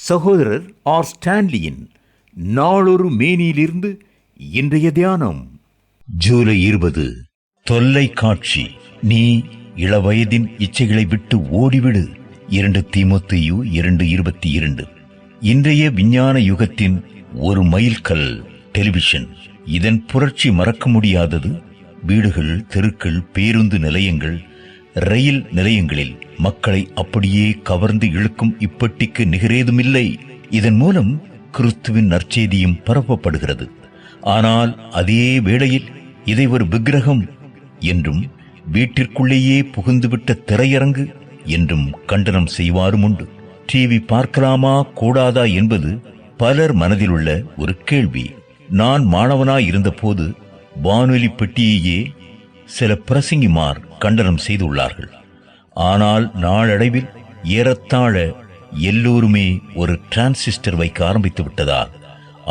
சகோதரர் ஆர் ஸ்டான்லியின் நாளொரு மேனியிலிருந்து இன்றைய தியானம். ஜூலை 20. தொல்லைக்காட்சி. நீ இளவயதின் இச்சைகளை விட்டு ஓடிவிடு. 2 தீமோத்தேயு 2:22. இன்றைய விஞ்ஞான யுகத்தின் ஒரு மைல்கல் டெலிவிஷன். இதன் புரட்சி மறக்க முடியாதது. வீடுகள், தெருக்கள், பேருந்து நிலையங்கள், ரயில் நிலையங்களில் மக்களை அப்படியே கவர்ந்து இழுக்கும் இப்பட்டிக்கு நிகரேதுமில்லை. இதன் மூலம் கிறிஸ்துவின் நற்செய்தியும் பரப்பப்படுகிறது. ஆனால் அதே வேளையில் இதை ஒரு விக்கிரகம் என்றும் வீட்டிற்குள்ளேயே புகுந்துவிட்ட திரையரங்கு என்றும் கண்டனம் செய்வாரும் உண்டு. டிவி பார்க்கலாமா கூடாதா என்பது பலர் மனதில் உள்ள ஒரு கேள்வி. நான் மாணவனாயிருந்த போது வானொலி பெட்டியையே சில பிரசங்கிமார் கண்டனம் செய்துள்ளார்கள். ஆனால் நாளடைவில் ஏறத்தாழ எல்லோருமே ஒரு டிரான்சிஸ்டர் வைக்க ஆரம்பித்து விட்டதால்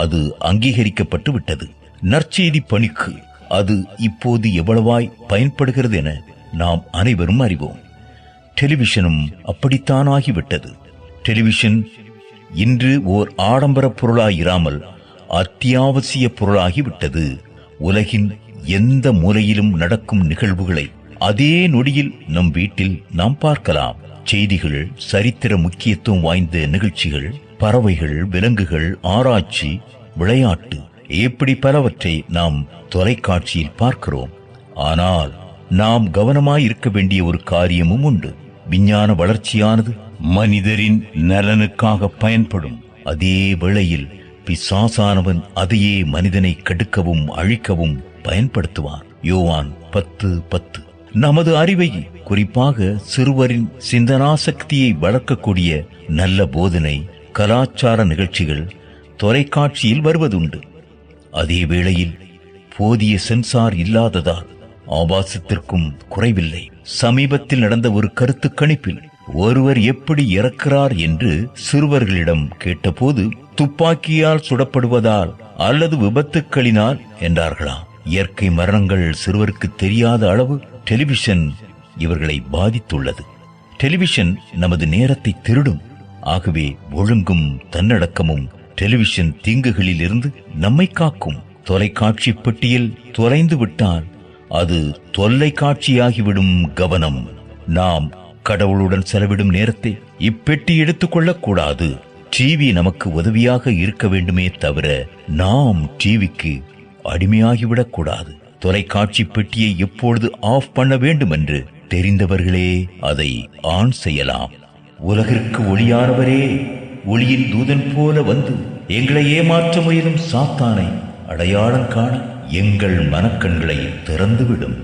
அது அங்கீகரிக்கப்பட்டு விட்டது. நற்செய்தி பணிக்கு அது இப்போது எவ்வளவாய் பயன்படுகிறது என நாம் அனைவரும் அறிவோம். டெலிவிஷனும் அப்படித்தான் ஆகிவிட்டது. டெலிவிஷன் இன்று ஓர் ஆடம்பர பொருளாயிராமல் அத்தியாவசிய பொருளாகிவிட்டது. உலகின் எந்த மூலையிலும் நடக்கும் நிகழ்வுகளை அதே நொடியில் நம் வீட்டில் நாம் பார்க்கலாம். செய்திகள், சரித்திர முக்கியத்துவம் வாய்ந்த நிகழ்ச்சிகள், பறவைகள், விலங்குகள், ஆராய்ச்சி, விளையாட்டு, இப்படி பலவற்றை நாம் தொலைக்காட்சியில் பார்க்கிறோம். ஆனால் நாம் கவனமாயிருக்க வேண்டிய ஒரு காரியமும் உண்டு. விஞ்ஞான வளர்ச்சியானது மனிதரின் நலனுக்காக பயன்படும். அதே வேளையில் பிசாசானவன் அதையே மனிதனை கெடுக்கவும் அழிக்கவும் பயன்படுத்துவார். யோவான் 10:10. நமது அறிவை, குறிப்பாக சிறுவரின் சிந்தனா சக்தியை வளர்க்கக்கூடிய நல்ல போதனை, கலாச்சார நிகழ்ச்சிகள் தொலைக்காட்சியில் வருவதுண்டு. அதே வேளையில் போதிய சென்சார் இல்லாததால் ஆபாசத்திற்கும் குறைவில்லை. சமீபத்தில் நடந்த ஒரு கருத்து கணிப்பில் ஒருவர் எப்படி இறக்கிறார் என்று சிறுவர்களிடம் கேட்டபோது துப்பாக்கியால் சுடப்படுவதால் அல்லது விபத்துக்களினால் என்றார்களாம். இயற்கை மரணங்கள் சிறுவருக்கு தெரியாத அளவு டெலிவிஷன் இவர்களை பாதித்துள்ளது. டெலிவிஷன் நமது நேரத்தை திருடும். ஆகவே ஒழுங்கும் தன்னடக்கமும் டெலிவிஷன் தீங்குகளில் இருந்து நம்மை காக்கும். தொலைக்காட்சி பெட்டியில் தொலைந்து விட்டால் அது தொல்லைக்காட்சியாகிவிடும். கவனம். நாம் கடவுளுடன் செலவிடும் நேரத்தை இப்பெட்டி எடுத்துக்கொள்ளக் கூடாது. டிவி நமக்கு உதவியாக இருக்க வேண்டுமே தவிர நாம் டிவிக்கு அடிமையாகிவிடக் கூடாது. தொலைக்காட்சி பெட்டியை எப்பொழுது ஆஃப் பண்ண வேண்டும் என்று தெரிந்தவர்களே அதை ஆன் செய்யலாம். உலகிற்கு ஒளியானவரே, ஒளியின் தூதன் போல வந்து எங்களை ஏமாற்ற முயலும் சாத்தானை அடையாளம் காண எங்கள் மனக்கண்களை திறந்துவிடும்.